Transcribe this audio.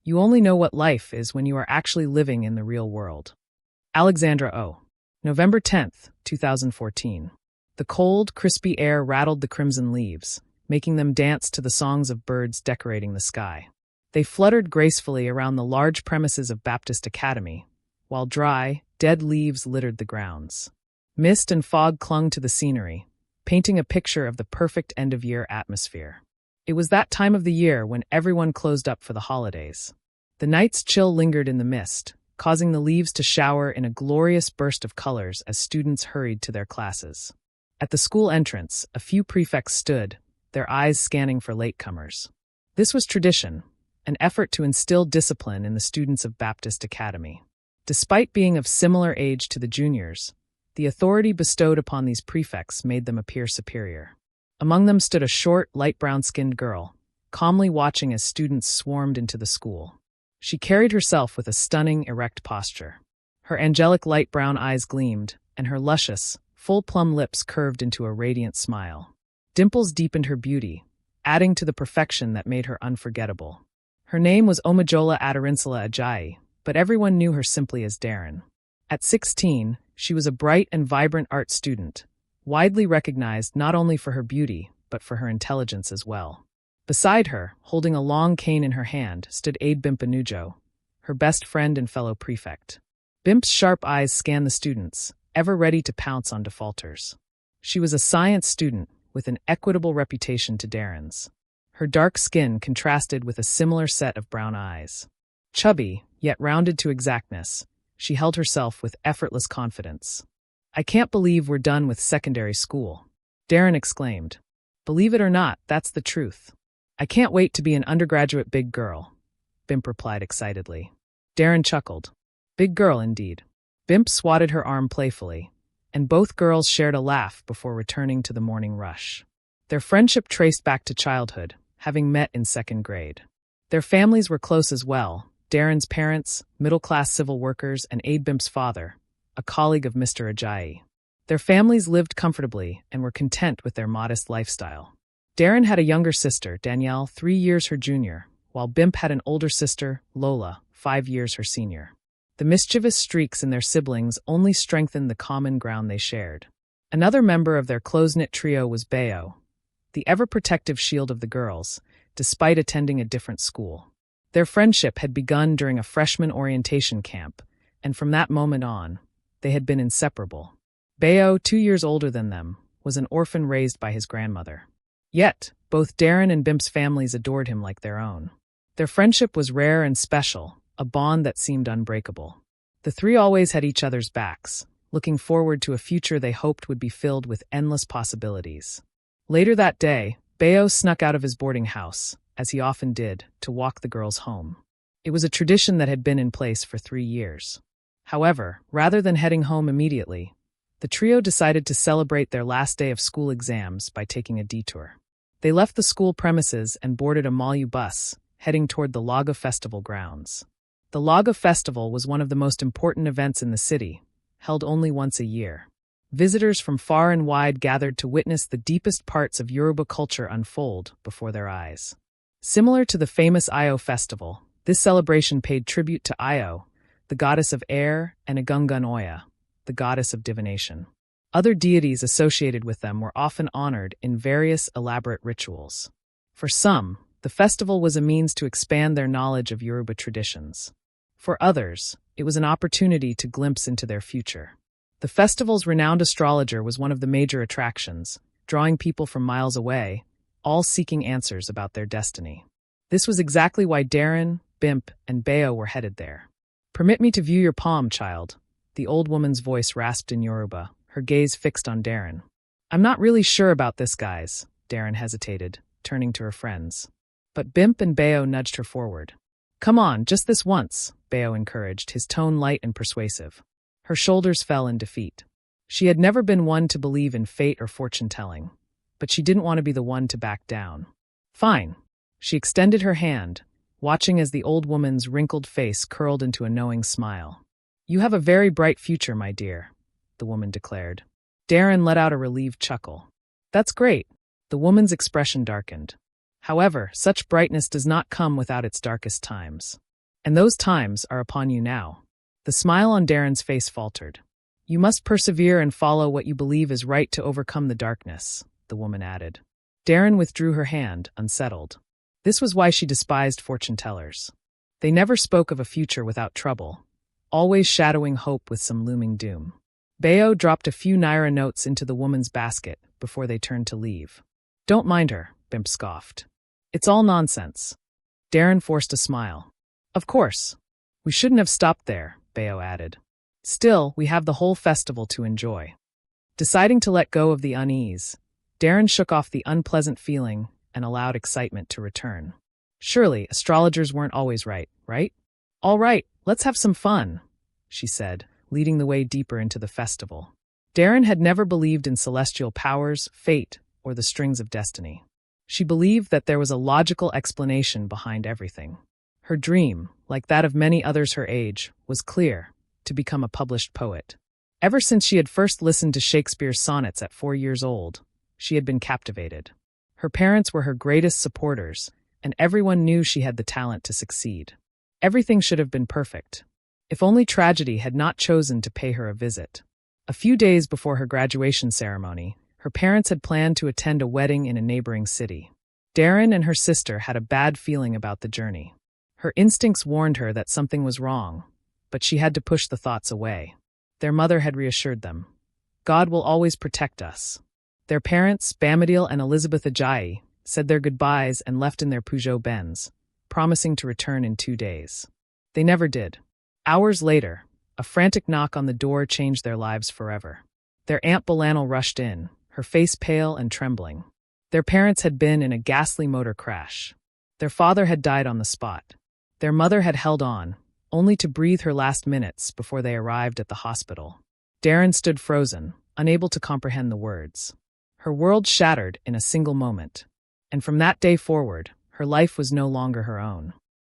You only know what life is when you are actually living in the real world. Alexandra O. November 10th, 2014. The cold, crispy air rattled the crimson leaves, making them dance to the songs of birds decorating the sky. They fluttered gracefully around the large premises of Baptist Academy, while dry, dead leaves littered the grounds. Mist and fog clung to the scenery, painting a picture of the perfect end-of-year atmosphere. It was that time of the year when everyone closed up for the holidays. The night's chill lingered in the mist, causing the leaves to shower in a glorious burst of colors as students hurried to their classes. At the school entrance, a few prefects stood, their eyes scanning for latecomers. This was tradition, an effort to instill discipline in the students of Baptist Academy. Despite being of similar age to the juniors, the authority bestowed upon these prefects made them appear superior. Among them stood a short, light brown-skinned girl, calmly watching as students swarmed into the school. She carried herself with a stunning, erect posture. Her angelic light brown eyes gleamed, and her luscious, full plum lips curved into a radiant smile. Dimples deepened her beauty, adding to the perfection that made her unforgettable. Her name was Omojola Adarinsula Ajayi, but everyone knew her simply as Derin. At 16, she was a bright and vibrant art student, widely recognized not only for her beauty, but for her intelligence as well. Beside her, holding a long cane in her hand, stood Aide Bimpanujo, her best friend and fellow prefect. Bimp's sharp eyes scanned the students, ever ready to pounce on defaulters. She was a science student with an equitable reputation to Derin's. Her dark skin contrasted with a similar set of brown eyes. Chubby, yet rounded to exactness, she held herself with effortless confidence. "I can't believe we're done with secondary school," Derin exclaimed. "Believe it or not, that's the truth." "I can't wait to be an undergraduate big girl," Bimp replied excitedly. Derin chuckled. "Big girl indeed." Bimp swatted her arm playfully, and both girls shared a laugh before returning to the morning rush. Their friendship traced back to childhood, having met in second grade. Their families were close as well. Derin's parents, middle-class civil workers, and Aide Bimp's father, a colleague of Mr. Ajayi. Their families lived comfortably and were content with their modest lifestyle. Derin had a younger sister, Danielle, 3 years her junior, while Bimp had an older sister, Lola, 5 years her senior. The mischievous streaks in their siblings only strengthened the common ground they shared. Another member of their close-knit trio was Bayo, the ever-protective shield of the girls, despite attending a different school. Their friendship had begun during a freshman orientation camp, and from that moment on, they had been inseparable. Bayo, 2 years older than them, was an orphan raised by his grandmother. Yet, both Derin and Bimp's families adored him like their own. Their friendship was rare and special, a bond that seemed unbreakable. The three always had each other's backs, looking forward to a future they hoped would be filled with endless possibilities. Later that day, Bayo snuck out of his boarding house, as he often did, to walk the girls home. It was a tradition that had been in place for 3 years. However, rather than heading home immediately, the trio decided to celebrate their last day of school exams by taking a detour. They left the school premises and boarded a Malu bus, heading toward the Laga Festival grounds. The Laga Festival was one of the most important events in the city, held only once a year. Visitors from far and wide gathered to witness the deepest parts of Yoruba culture unfold before their eyes. Similar to the famous Io festival, this celebration paid tribute to Io, the goddess of air, and Egungun Oya, the goddess of divination. Other deities associated with them were often honored in various elaborate rituals. For some, the festival was a means to expand their knowledge of Yoruba traditions. For others, it was an opportunity to glimpse into their future. The festival's renowned astrologer was one of the major attractions, drawing people from miles away, all seeking answers about their destiny. This was exactly why Derin, Bimp, and Bayo were headed there. "Permit me to view your palm, child," the old woman's voice rasped in Yoruba, her gaze fixed on Derin. "I'm not really sure about this, guys," Derin hesitated, turning to her friends. But Bimp and Bayo nudged her forward. "Come on, just this once," Bayo encouraged, his tone light and persuasive. Her shoulders fell in defeat. She had never been one to believe in fate or fortune-telling, but she didn't want to be the one to back down. "Fine." She extended her hand, watching as the old woman's wrinkled face curled into a knowing smile. "You have a very bright future, my dear," the woman declared. Derin let out a relieved chuckle. "That's great." The woman's expression darkened. "However, such brightness does not come without its darkest times. And those times are upon you now. The smile on Derin's face faltered. You must persevere and follow what you believe is right to overcome the darkness, the woman added. Derin withdrew her hand, unsettled. This was why she despised fortune-tellers. They never spoke of a future without trouble, always shadowing hope with some looming doom. Bayo dropped a few naira notes into the woman's basket before they turned to leave. Don't mind her, Bimp scoffed. It's all nonsense. Derin forced a smile. Of course. We shouldn't have stopped there, Bayo added. Still, we have the whole festival to enjoy. Deciding to let go of the unease, Derin shook off the unpleasant feeling and allowed excitement to return. Surely, astrologers weren't always right, right? All right, let's have some fun, she said, leading the way deeper into the festival. Derin had never believed in celestial powers, fate, or the strings of destiny. She believed that there was a logical explanation behind everything. Her dream, like that of many others her age, was clear: to become a published poet. Ever since she had first listened to Shakespeare's sonnets at 4 years old, she had been captivated. Her parents were her greatest supporters, and everyone knew she had the talent to succeed. Everything should have been perfect. If only tragedy had not chosen to pay her a visit. A few days before her graduation ceremony, her parents had planned to attend a wedding in a neighboring city. Derin and her sister had a bad feeling about the journey. Her instincts warned her that something was wrong, but she had to push the thoughts away. Their mother had reassured them. God will always protect us. Their parents, Bamadil and Elizabeth Ajayi, said their goodbyes and left in their Peugeot Benz, promising to return in 2 days. They never did. Hours later, a frantic knock on the door changed their lives forever. Their Aunt Belanel rushed in, her face pale and trembling. Their parents had been in a ghastly motor crash. Their father had died on the spot. Their mother had held on, only to breathe her last minutes before they arrived at the hospital. Derin stood frozen, unable to comprehend the words. Her world shattered in a single moment, and from that day forward, her life was no longer her own.